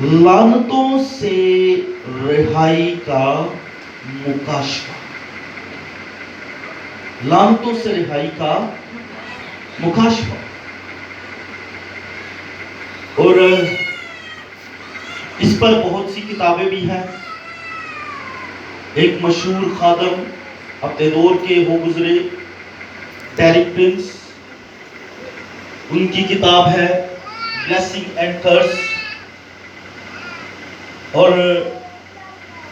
لعنتوں سے رہائی کا مکاشفہ. لعنتوں سے رہائی کا مکاشفہ. اور اس پر بہت سی کتابیں بھی ہیں. ایک مشہور خادم اپنے دور کے ہو گزرے ڈیرک پرنس، ان کی کتاب ہے بلیسنگ اینڈ کرس. اور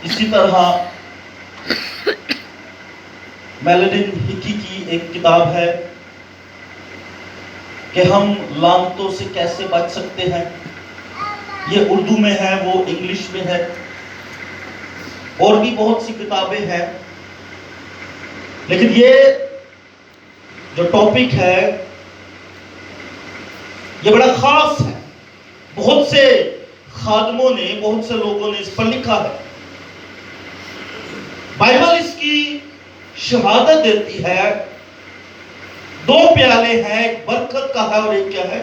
اسی طرح میلڈن ہکی کی ایک کتاب ہے کہ ہم لعنتوں سے کیسے بچ سکتے ہیں. یہ اردو میں ہے، وہ انگلش میں ہے. اور بھی بہت سی کتابیں ہیں. لیکن یہ جو ٹاپک ہے یہ بڑا خاص ہے. بہت سے خادموں نے، بہت سے لوگوں نے اس پر لکھا ہے. بائبل اس کی شہادت دیتی ہے. دو پیالے ہیں، ایک برکت کا ہے اور ایک کیا ہے؟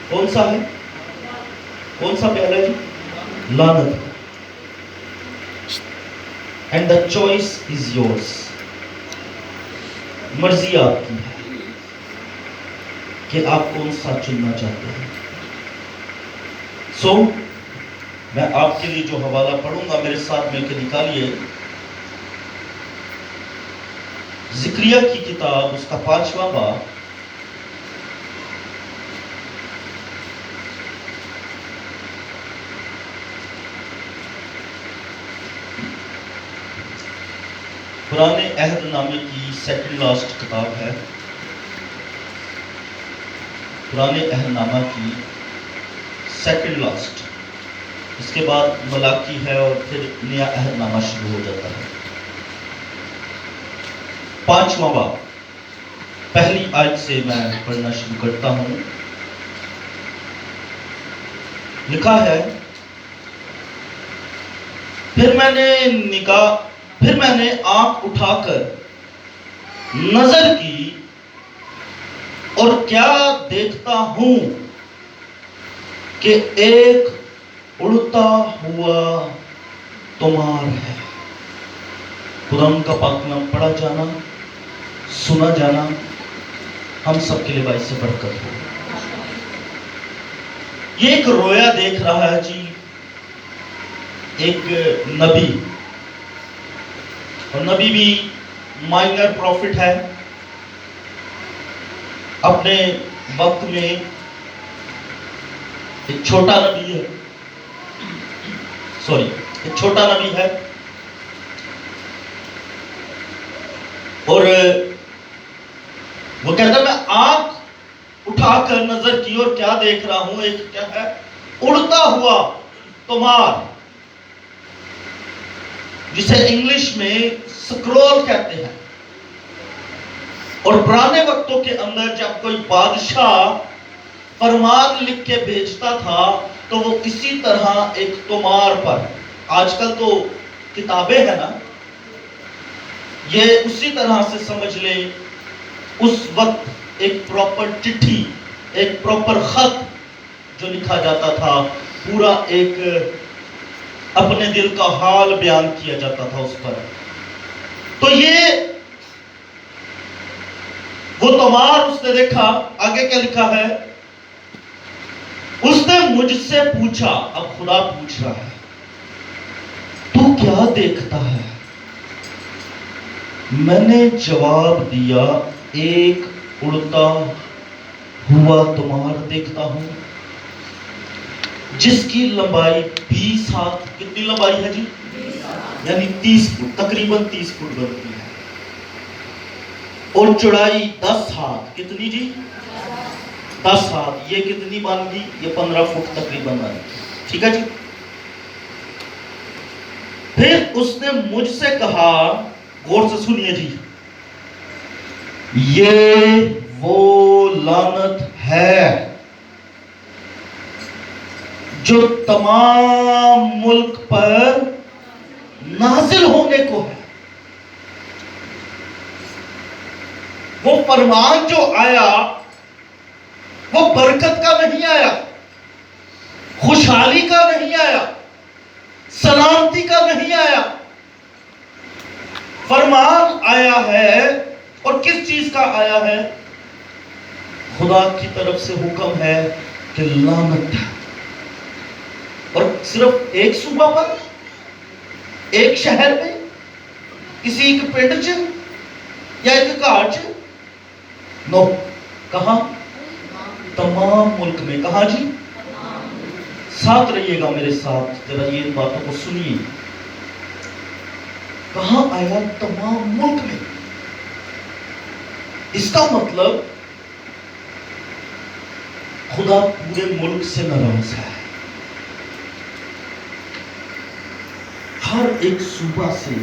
کون سا ہے؟ کون سا پیالہ ہے؟ لعنت. And the choice is yours. مرضی آپ کی ہے کہ آپ کون سا چننا چاہتے ہیں. میں آپ کے لیے جو حوالہ پڑھوں گا میرے ساتھ مل کے نکالیے. زکریا کی کتاب، اس کا 5واں باب. پرانے عہد نامے کی سیکنڈ لاسٹ کتاب ہے. پرانے عہد نامہ کی سیکنڈ لاسٹ. اس کے بعد ملاکی ہے اور پھر نیا عہد نامہ شروع ہو جاتا ہے. 5واں باب پہلی آیت سے میں پڑھنا شروع کرتا ہوں. لکھا ہے، پھر میں نے آنکھ اٹھا کر نظر کی اور کیا دیکھتا ہوں کہ ایک اڑتا ہوا تمار ہے. قرآن کا پاک کلام پڑھا جانا، سنا جانا ہم سب کے لیے باعث سے برکت ہو. یہ ایک رویا دیکھ رہا ہے جی ایک نبی. اور نبی بھی مائنر پروفٹ ہے. اپنے وقت میں ایک چھوٹا نبی ہے. ایک چھوٹا نبی ہے. اور وہ کہتا ہے میں آنکھ اٹھا کر نظر کی اور کیا دیکھ رہا ہوں، ایک کیا ہے؟ اڑتا ہوا تمار، جسے انگلش میں سکرول کہتے ہیں. اور پرانے وقتوں کے اندر جب کوئی بادشاہ فرمان لکھ کے بھیجتا تھا تو وہ اسی طرح ایک تمار پر، آج کل تو کتابیں ہیں نا، یہ اسی طرح سے سمجھ لیں اس وقت ایک پراپر چٹھی، ایک پراپر خط جو لکھا جاتا تھا، پورا ایک اپنے دل کا حال بیان کیا جاتا تھا اس پر. تو یہ وہ تمار اس نے دیکھا. آگے کیا لکھا ہے؟ اس نے مجھ سے پوچھا. اب خدا پوچھ رہا ہے تو کیا دیکھتا ہے؟ میں نے جواب دیا ایک اڑتا ہوا تمار دیکھتا ہوں جس کی لمبائی 20 ہاتھ. کتنی لمبائی ہے جی؟ یعنی 30 فٹ، تقریباً 30 فٹ بنتی ہے. اور چوڑائی 10 ہاتھ. کتنی جی؟ 10 ہاتھ. یہ کتنی بن گئی؟ یہ 15 فٹ تقریباً بن گئی. ٹھیک ہے جی. پھر اس نے مجھ سے کہا، غور سے سنیے جی، یہ وہ لعنت ہے جو تمام ملک پر نازل ہونے کو ہے. وہ فرمان جو آیا وہ برکت کا نہیں آیا، خوشحالی کا نہیں آیا، سلامتی کا نہیں آیا، فرمان آیا ہے۔ اور کس چیز کا آیا ہے؟ خدا کی طرف سے حکم ہے کہ لعنت ہے۔ اور صرف ایک صوبہ پر، ایک شہر میں، کسی ایک پنڈ چ یا ایک گھر چ، نو، کہاں؟ تمام ملک میں۔ کہاں جی؟ ساتھ رہیے گا میرے ساتھ، ذرا یہ باتوں کو سنیے۔ کہاں آیا؟ تمام ملک میں۔ اس کا مطلب خدا پورے ملک سے ناراض ہے، ہر ایک صوبہ سے،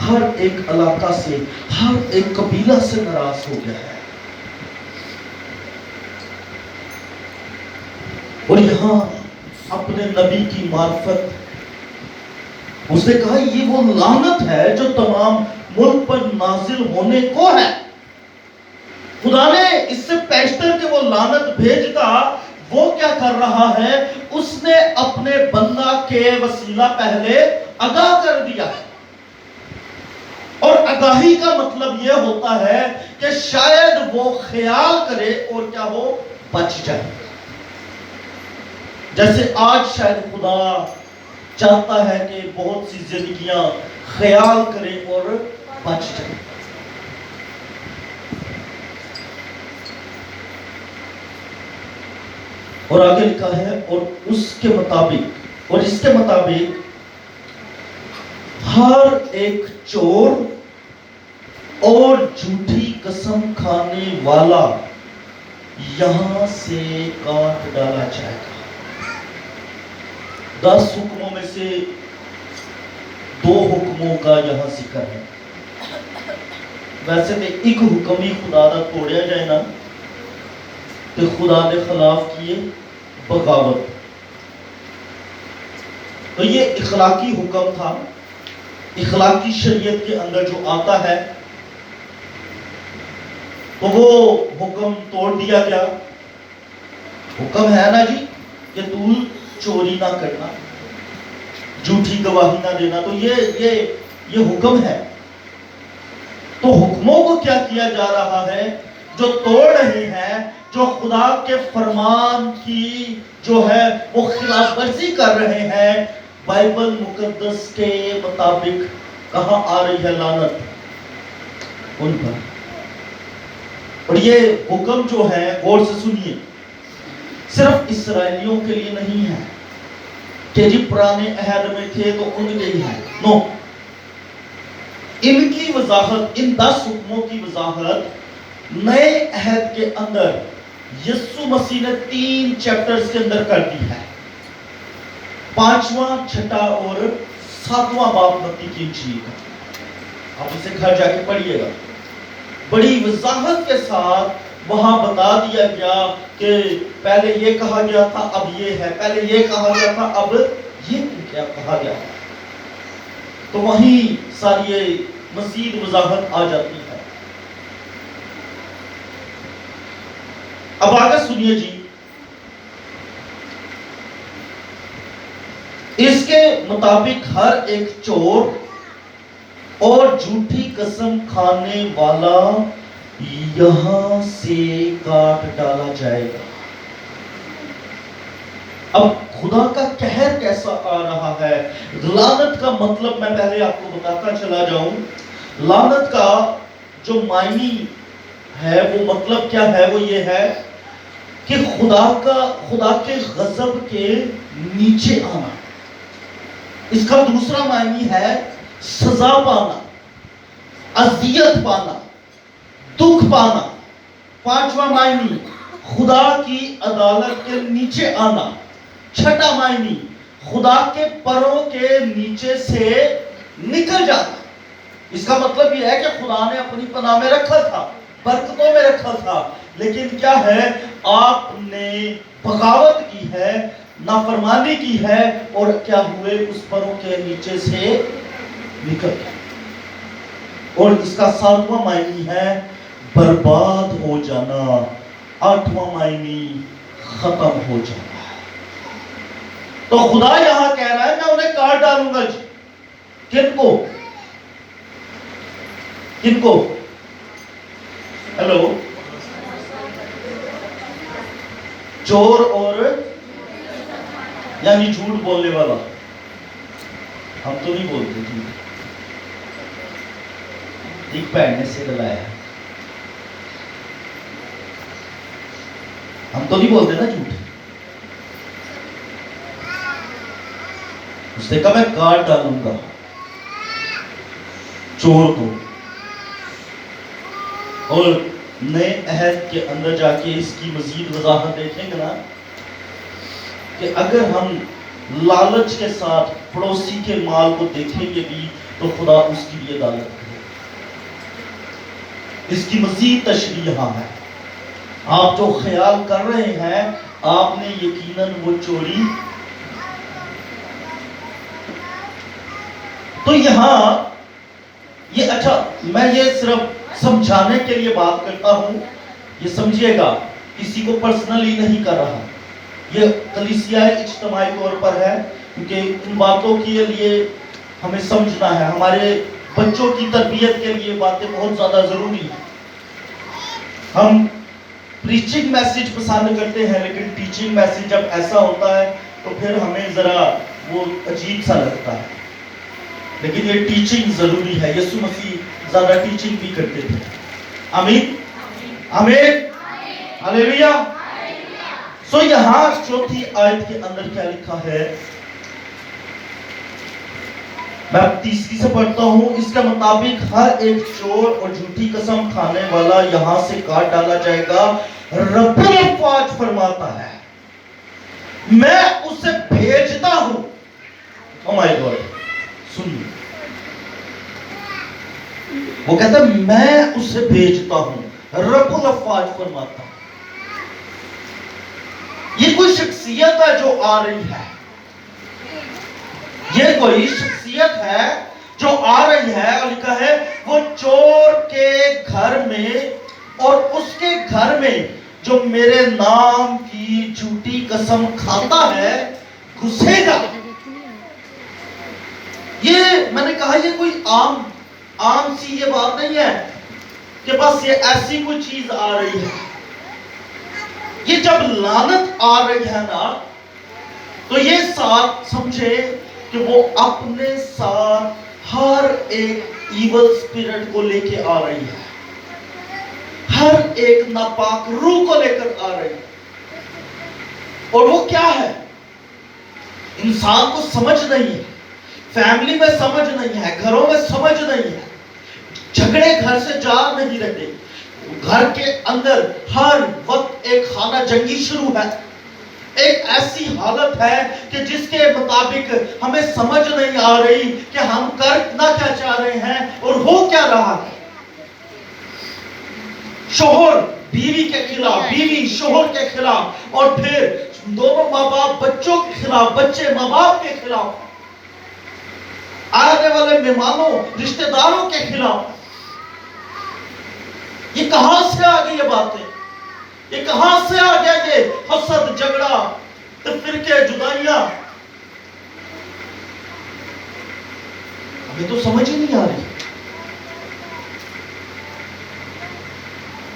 ہر ایک علاقہ سے، ہر ایک قبیلہ سے ناراض ہو گیا ہے۔ اور یہاں اپنے نبی کی معرفت، اس نے کہا یہ وہ لعنت ہے جو تمام ملک پر نازل ہونے کو ہے۔ خدا نے اس سے پیشتر کہ وہ لعنت بھیجتا، وہ کیا کر رہا ہے؟ اس نے اپنے بندہ کے وسیلہ پہلے آگاہ کر دیا ہے۔ اور آگاہی کا مطلب یہ ہوتا ہے کہ شاید وہ خیال کرے اور کیا ہو، بچ جائے۔ جیسے آج شاید خدا چاہتا ہے کہ بہت سی زندگیاں خیال کریں اور بچ جائیں۔ اور آگے لکھا ہے اور اس کے مطابق ہر ایک چور اور جھوٹی قسم کھانے والا یہاں سے کاٹ ڈالا جائے گا۔ 10 حکموں میں سے 2 حکموں کا یہاں ذکر ہے۔ ویسے تو ایک حکم ہی خدا دا توڑیا جائے نا، تو خدا نے خلاف کیے بغاوت۔ تو یہ اخلاقی حکم تھا، اخلاقی شریعت کے اندر جو آتا ہے، تو وہ حکم توڑ دیا گیا۔ حکم ہے نا جی کہ تو چوری نہ کرنا، جھوٹی گواہی نہ دینا، تو یہ حکم ہے۔ تو حکموں کو کیا کیا جا رہا ہے؟ جو توڑ رہے ہیں، جو خدا کے فرمان کی جو ہے وہ خلاف ورزی کر رہے ہیں، بائبل مقدس کے مطابق کہاں آ رہی ہے لعنت؟ ان پر۔ اور یہ حکم جو ہے، غور سے سنیے، صرف اسرائیلیوں کے لیے نہیں ہے کہ جی پرانے عہد میں تھے تو ان کے ہی ہے، نو۔ ان کی وضاحت، ان 10 حکموں کی وضاحت نئے عہد کے اندر یسوع مسیح نے 3 چیپٹرز کے اندر کر دی ہے۔ 5واں، 6واں اور 7واں باب متی کی انجیل کا، آپ اسے گھر جا کے پڑھیے گا۔ بڑی وضاحت کے ساتھ وہاں بتا دیا گیا کہ پہلے یہ کہا گیا تھا، اب یہ ہے، پہلے یہ کہا گیا تھا، اب یہ کیا کہا گیا ہے۔ تو وہیں ساری یہ مزید وضاحت آ جاتی ہے۔ اب آگے سنیے جی، اس کے مطابق ہر ایک چور اور جھوٹی قسم کھانے والا یہاں سے کاٹ ڈالا جائے گا۔ اب خدا کا قہر کیسا آ رہا ہے؟ لعنت کا مطلب میں پہلے آپ کو بتاتا چلا جاؤں۔ لعنت کا جو معنی ہے، وہ مطلب کیا ہے؟ وہ یہ ہے کہ خدا کے غضب کے نیچے آنا۔ اس کا دوسرا معنی ہے سزا پانا، اذیت پانا، دکھ پانا۔ 5واں معنی خدا کی عدالت کے نیچے آنا۔ 6واں معنی خدا کے پروں کے نیچے سے نکل جانا۔ اس کا مطلب یہ ہے کہ خدا نے اپنی پناہ میں رکھا تھا، برکتوں میں رکھا تھا، لیکن کیا ہے؟ آپ نے بغاوت کی ہے، نافرمانی کی ہے، اور کیا ہوئے؟ اس پروں کے نیچے سے نکل گئے۔ اور اس کا 7واں معنی ہے برباد ہو جانا۔ 8واں معنی ختم ہو جانا ہے۔ تو خدا یہاں کہہ رہا ہے میں انہیں کاٹ ڈالوں گا. جی کن کو؟ کن کو؟ ہیلو؟ چور اور یعنی جھوٹ بولنے والا. ہم تو نہیں بولتے جھوٹ. ایک بہن نے سے ڈلایا. ہم تو نہیں بولتے نا جھوٹ. اس نے کہا میں کاٹ ڈالوں گا چور کو. اور نئے عہد کے اندر جا کے اس کی مزید وضاحت دیکھیں گے نا کہ اگر ہم لالچ کے ساتھ پڑوسی کے مال کو دیکھیں گے بھی تو خدا اس کی بھی عدالت کرے. اس کی مزید تشریح یہاں ہے. آپ جو خیال کر رہے ہیں آپ نے یقیناً وہ چوری. تو یہاں یہ اچھا میں یہ صرف سمجھانے کے لیے بات کرتا ہوں. یہ سمجھیے گا کسی کو پرسنلی نہیں کر رہا. یہ کلیسیائی اجتماعی طور پر ہے کیونکہ ان باتوں کے لیے ہمیں سمجھنا ہے. ہمارے بچوں کی تربیت کے لیے باتیں بہت زیادہ ضروری ہیں. ہم پریچنگ میسج پسند کرتے ہیں لیکن ٹیچنگ میسج جب ایسا ہوتا ہے تو پھر ہمیں ذرا وہ عجیب سا لگتا ہے. لیکن یہ ٹیچنگ ضروری ہے. یسوع مسیح زیادہ ٹیچنگ بھی کرتے تھے. آمین آمین ہلیلویا. سو یہاں چوتھی آیت کے اندر کیا لکھا ہے؟ میں تیسری سے پڑھتا ہوں. اس کے مطابق ہر ایک چور اور جھوٹی قسم کھانے والا یہاں سے کاٹ ڈالا جائے گا. رب الافواج فرماتا ہے میں اسے بھیجتا ہوں. او مائی گاڈ سنیے وہ کہتا ہے میں اسے بھیجتا ہوں. رب الافواج فرماتا ہے. یہ کوئی شخصیت ہے جو آ رہی ہے. یہ کوئی شخصیت ہے جو آ رہی ہے. اور لکھا ہے وہ چور کے گھر میں اور اس کے گھر میں جو میرے نام کی جھوٹی قسم کھاتا ہے گھسے گا. یہ میں نے کہا یہ کوئی عام سی یہ بات نہیں ہے کہ بس یہ ایسی کوئی چیز آ رہی ہے. یہ جب لعنت آ رہی ہے نا تو یہ ساتھ سمجھے کہ وہ اپنے ساتھ ہر ایک ایول اسپرٹ کو لے کے آ رہی ہے. ہر ایک ناپاک روح کو لے کر آ رہی ہے. اور وہ کیا ہے؟ انسان کو سمجھ نہیں ہے. فیملی میں سمجھ نہیں ہے. گھروں میں سمجھ نہیں ہے. جھگڑے گھر سے جا نہیں رہتے. گھر کے اندر ہر وقت ایک خانہ جنگی شروع ہے. ایک ایسی حالت ہے کہ جس کے مطابق ہمیں سمجھ نہیں آ رہی کہ ہم کرنا کیا چاہ رہے ہیں اور ہو کیا رہا ہے. شوہر بیوی کے خلاف, بیوی شوہر کے خلاف, اور پھر دونوں ماں باپ بچوں کے خلاف, بچے ماں باپ کے خلاف, آنے والے مہمانوں رشتہ داروں کے خلاف. یہ کہاں سے آ گئی یہ باتیں؟ یہ کہاں سے آ گیا یہ حسد, جھگڑا, فرقے, جدائیاں؟ ہمیں تو سمجھ ہی نہیں آ رہی.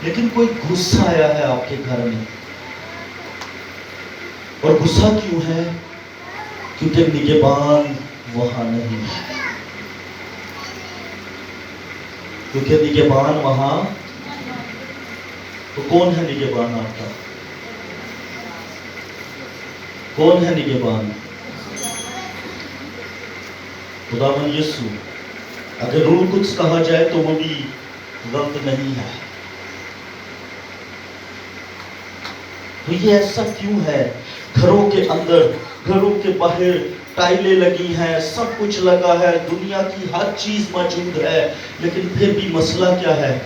لیکن کوئی غصہ آیا ہے آپ کے گھر میں. اور غصہ کیوں ہے؟ کیونکہ نگہبان وہاں نہیں ہے. کیونکہ نگہبان وہاں. تو کون ہے نگہبان آپ کا؟ کون ہے نگہبان؟ خداوند یسوع. اگر روح القدس کہا جائے تو وہ بھی غلط نہیں ہے. تو یہ ایسا کیوں ہے؟ گھروں کے اندر, گھروں کے باہر ٹائلیں لگی ہیں, سب کچھ لگا ہے, دنیا کی ہر چیز موجود ہے, لیکن پھر بھی مسئلہ کیا ہے؟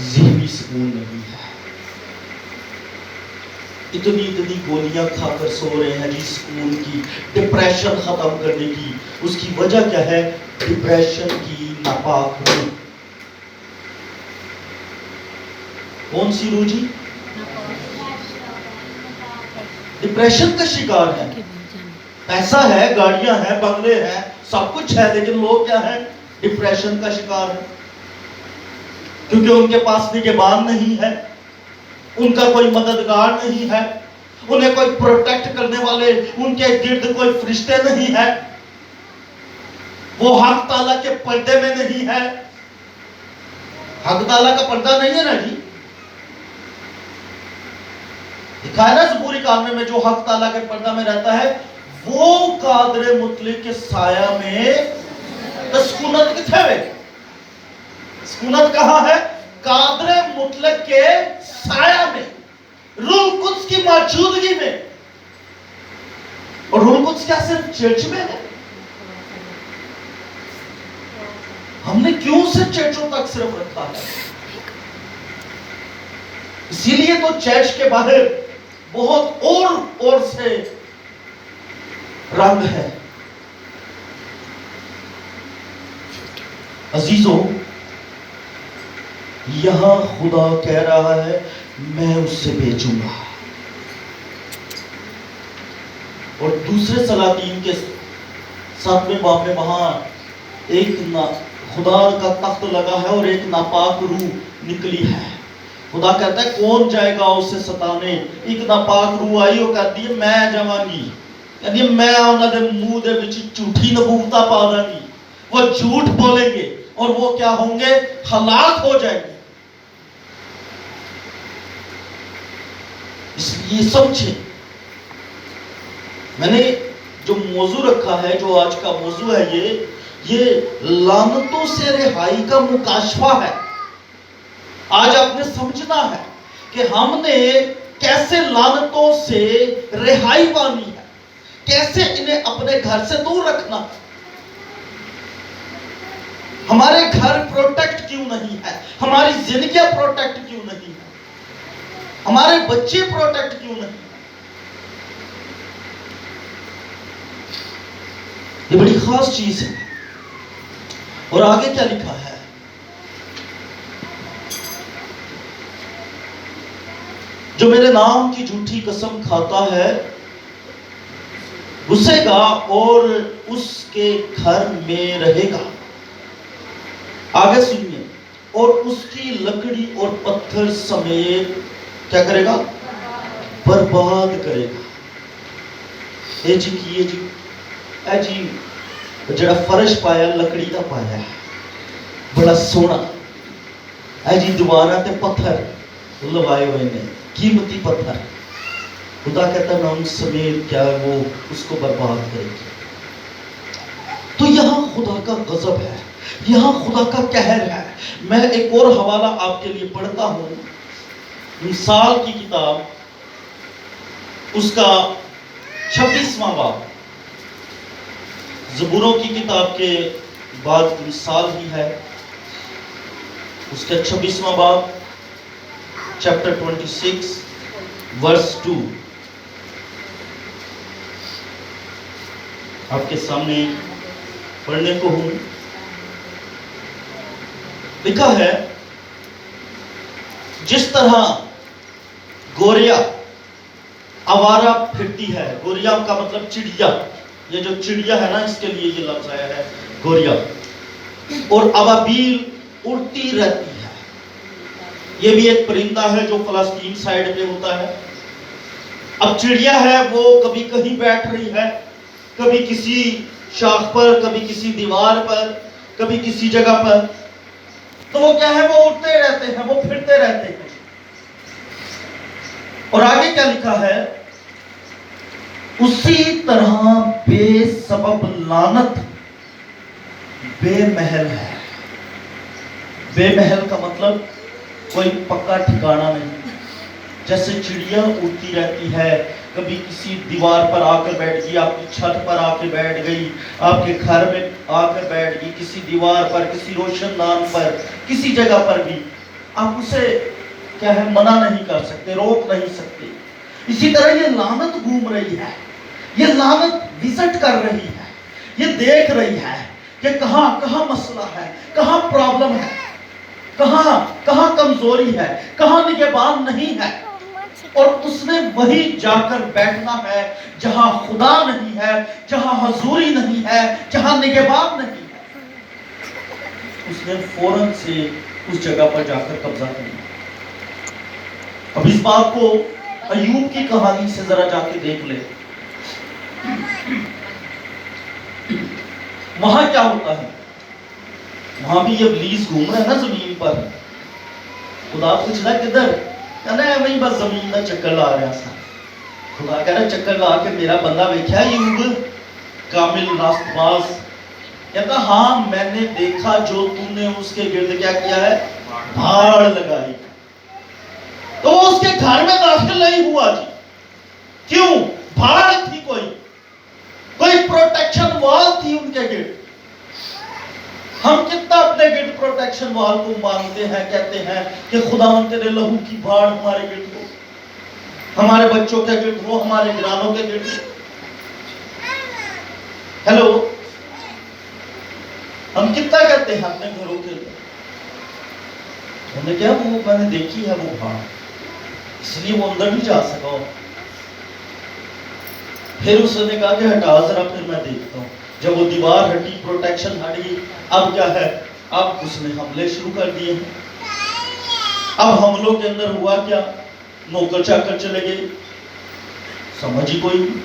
ذہنی سکون نہیں ہے. اتنی گولیاں کھا کر سو رہے ہیں جی سکون کی, ڈپریشن ختم کرنے کی. اس کی وجہ کیا ہے؟ ڈپریشن کی ناپاک روح. کون سی روح جی؟ ڈپریشن کا شکار ہے. پیسہ ہے، گاڑیاں ہیں، بنگلے ہیں، سب کچھ ہے، لیکن لوگ کیا ہیں؟ ڈپریشن کا شکار ہے، کیونکہ ان کے پاس نگہبان نہیں ہے، ان کا کوئی مددگار نہیں ہے، انہیں کوئی پروٹیکٹ کرنے والے ان کے گرد کوئی فرشتے نہیں ہے، وہ حق تعالیٰ کے پردے میں نہیں ہے۔ حق تعالیٰ کا پردہ نہیں ہے نا جی، دکھایا نا زبوری کامے میں، جو حق تعالیٰ کے پردہ میں رہتا ہے وہ قادر مطلق کے سایہ میں سکونت کتھے ہوئے؟ سکونت کہاں ہے؟ قادر مطلق کے سایہ میں، روح القدس کی موجودگی میں۔ اور روح القدس کیا صرف چرچ میں ہے؟ ہم نے کیوں صرف چرچوں تک صرف رکھا ہے؟ اسی لیے تو چرچ کے باہر بہت اور سے رنگ ہے۔ عزیزوں، یہاں خدا کہہ رہا ہے میں اس سے بیچوں گا، اور دوسرے سلاطین کے 7ویں باب میں وہاں ایک خدا کا تخت لگا ہے اور ایک ناپاک روح نکلی ہے۔ خدا کہتا ہے کون جائے گا اسے ستانے؟ ایک ناپاک روح آئی اور کہتی ہے میں جاواں گی، یعنی میں انہاں دے منہ دے وچ جھوٹی نبوتاں پا داں گی، وہ جھوٹ بولیں گے اور وہ کیا ہوں گے؟ ہلاک ہو جائیں گے۔ اس لیے سمجھیں، میں نے جو موضوع رکھا ہے، جو آج کا موضوع ہے، یہ لعنتوں سے رہائی کا مکاشفہ ہے۔ آج آپ نے سمجھنا ہے کہ ہم نے کیسے لعنتوں سے رہائی پانی ہے، کیسے انہیں اپنے گھر سے دور رکھنا ہے۔ ہمارے گھر پروٹیکٹ کیوں نہیں ہے؟ ہماری زندگیاں پروٹیکٹ کیوں نہیں ہے؟ ہمارے بچے پروٹیکٹ کیوں نہیں؟ یہ بڑی خاص چیز ہے۔ اور آگے کیا لکھا ہے؟ جو میرے نام کی جھوٹی قسم کھاتا ہے گھسے گا اور اس کے گھر میں رہے گا۔ آگے سنیے، اور اس کی لکڑی اور پتھر سمیت کیا کرے گا؟ برباد کرے گا۔ اے جی کیے جی، اے جی جڑا فرش پایا لکڑی دا پایا ہے، بڑا سونا، اے جی دوبارہ تے پتھر لوائے ہوئے نے، قیمتی پتھر۔ خدا کہتا ہے میں ان سمیت کیا وہ اس کو برباد کرے گی۔ تو یہاں خدا کا غضب ہے، یہاں خدا کا قہر ہے۔ میں ایک اور حوالہ آپ کے لیے پڑھتا ہوں، مثال کی کتاب اس کا 26واں باب، زبوروں کی کتاب کے بعد مثال ہی ہے، اس کا 26واں باب چیپٹر 26 ورس 2 آپ کے سامنے پڑھنے کو ہوں۔ لکھا ہے جس طرح گوریا آوارہ پھرتی ہے، گوریا کا مطلب چڑیا، یہ جو چڑیا ہے نا اس کے لیے یہ لفظ آیا ہے گوریا، اور ابابیل اڑتی رہتی ہے۔ یہ بھی ایک پرندہ ہے جو فلسطین سائیڈ پہ ہوتا ہے۔ اب چڑیا ہے وہ کبھی کہیں بیٹھ رہی ہے، کبھی کسی شاخ پر، کبھی کسی دیوار پر، کبھی کسی جگہ پر، تو وہ کیا ہے؟ وہ اڑتے رہتے ہیں، وہ پھرتے رہتے ہیں۔ اور آگے کیا لکھا ہے؟ اسی طرح بے سبب لعنت بے محل ہے۔ بے محل کا مطلب کوئی پکا ٹھکانہ نہیں۔ جیسے چڑیا اڑتی رہتی ہے، کبھی کسی دیوار پر آ کر بیٹھ گئی، آپ کی چھت پر آ کے بیٹھ گئی، آپ کے گھر میں آ کر بیٹھ گئی، کسی دیوار پر، کسی روشن دان پر، کسی جگہ پر بھی آپ اسے کیا ہے منع نہیں کر سکتے، روک نہیں سکتے۔ اسی طرح یہ لعنت گھوم رہی ہے، یہ لعنت وزٹ کر رہی ہے، یہ دیکھ رہی ہے کہ کہاں مسئلہ ہے، کہاں پرابلم ہے، کہاں کمزوری ہے، کہاں نگہبان نہیں ہے۔ اور اس نے وہی جا کر بیٹھنا ہے جہاں خدا نہیں ہے، جہاں حضوری نہیں ہے، جہاں نگہبان نہیں ہے۔ اس نے فوراً سے اس جگہ پر جا کر قبضہ کر لیا۔ اب اس بات کو ایوب کی کہانی سے ذرا جا کے دیکھ لے۔ وہاں کیا ہوتا ہے؟ وہاں بھی ابلیس گھوم رہا ہے نا زمین پر۔ خدا پوچھ رہا ہے کدھر؟ کہنا ہے وہیں بس زمین میں چکر لا رہا سا۔ خدا کہہ رہا چکر لا کے میرا بندہ ویکھیا ایوب کامل راست باز؟ کہتا ہاں میں نے دیکھا جو تم نے اس کے گرد کیا کیا ہے، بھاڑ لگائی۔ تو وہ اس کے گھر میں داخل نہیں ہوا جی۔ کیوں؟ بھاڑ تھی، کوئی پروٹیکشن وال تھی ان کے گرد۔ ہم کتنا اپنے گرد پروٹیکشن وال کو مانتے ہیں، کہتے ہیں کہ خداوند تیرے لہو کی بھاڑ ہمارے گرد ہو، ہمارے بچوں کے گرد ہو، ہمارے گرانوں کے گرد ہو۔ ہیلو، ہم کتنا کہتے ہیں اپنے گھروں کے لیے؟ انہوں نے کہا وہ میں نے دیکھی ہے وہ بھاڑ، اس لیے وہ اندر نہیں جا سکا۔ پھر اس نے کہا کہ ہٹا ذرا، پھر میں دیکھتا ہوں۔ جب وہ دیوار ہٹی، پروٹیکشن ہٹ گئی، اب کیا ہے؟ اب اس نے حملے شروع کر دیے ہیں۔ اب حملوں کے اندر ہوا کیا؟ نوکر چاکر چلے گئے، سمجھ ہی کوئی نہیں۔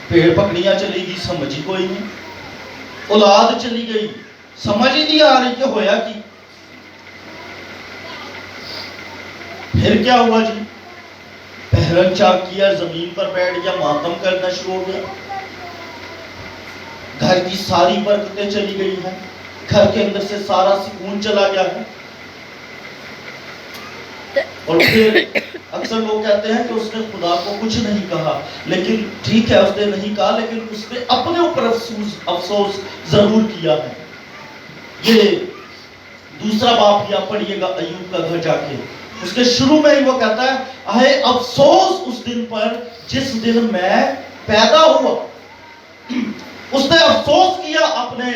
پیڑ پکڑیاں چلی گئی، سمجھ ہی کوئی نہیں۔ اولاد چلی گئی، سمجھ ہی نہیں آ رہی کہ ہویا کی۔ پھر کیا ہوا جی؟ پہرن چاک کیا، زمین پر بیٹھ گیا، ماتم کرنا شروع ہو گیا۔ گھر کی ساری برکتیں چلی گئی ہیں، گھر کے اندر سے سارا سکون چلا گیا ہے۔ اور پھر اکثر لوگ کہتے ہیں کہ اس نے خدا کو کچھ نہیں کہا، لیکن ٹھیک ہے اس نے نہیں کہا، لیکن اس نے اپنے اوپر افسوس ضرور کیا ہے۔ یہ دوسرا باب یا پڑھیے گا ایوب کا گھر جا کے، اس کے شروع میں ہی وہ کہتا ہے اے افسوس اس دن پر جس دن میں پیدا ہوا۔ اس نے افسوس کیا اپنے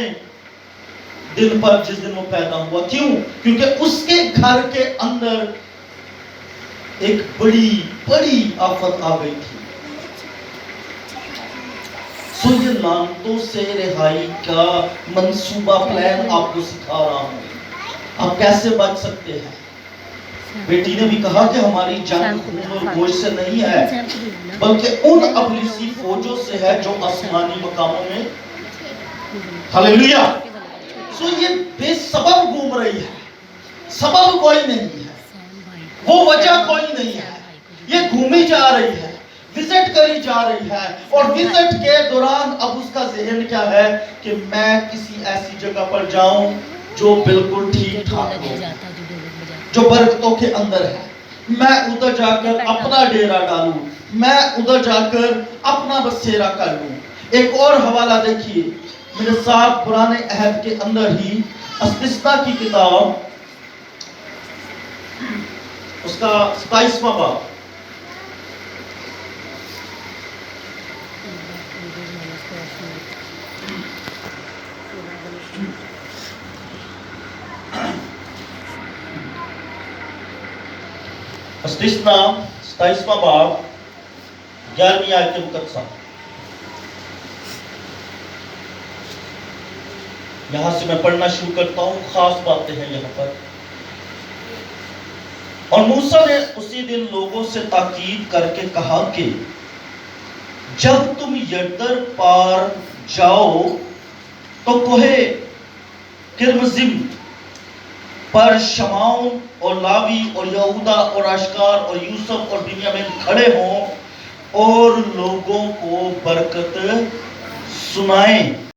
دن پر جس دن وہ پیدا ہوا۔ کیوں؟ کیونکہ اس کے گھر کے اندر ایک بڑی آفت آ گئی تھی۔ سو یہ لعنتوں سے رہائی کا منصوبہ پلان آپ کو سکھا رہا ہوں، آپ کیسے بچ سکتے ہیں۔ بیٹی نے بھی کہا کہ ہماری جنگ خون اور گوشت سے نہیں ہے، بلکہ ان ابلیسی فوجوں سے ہے جو آسمانی مقاموں میں۔ ہلیلویا۔ سو یہ بے سبب گھوم رہی ہے، سبب کوئی نہیں ہے، وہ وجہ کوئی نہیں ہے، یہ گھومی جا رہی ہے، وزٹ کری جا رہی ہے، اور وزٹ کے دوران اب اس کا ذہن کیا ہے کہ میں کسی ایسی جگہ پر جاؤں جو بالکل ٹھیک ٹھاک ہو، جو برکتوں کے اندر ہے۔ میں ادھر جا کر اپنا ڈیرا ڈالوں، میں ادھر جا کر اپنا بسیرا کر لوں۔ ایک اور حوالہ دیکھیے میرے ساتھ، پرانے عہد کے اندر ہی استثنا کی کتاب، اس کا 27واں باب۔ استثنا 27واں باب 11ویں آیت مقدسہ۔ یہاں سے میں پڑھنا شروع کرتا ہوں، خاص باتیں ہیں یہاں پر۔ اور موسیٰ نے اسی دن لوگوں سے تاکید کر کے کہا کہ جب تم یردن پار جاؤ تو کوہ کرمزم پر شمعون اور لاوی اور یہودا اور اشکار اور یوسف اور بنیامین کھڑے ہوں اور لوگوں کو برکت سنائیں۔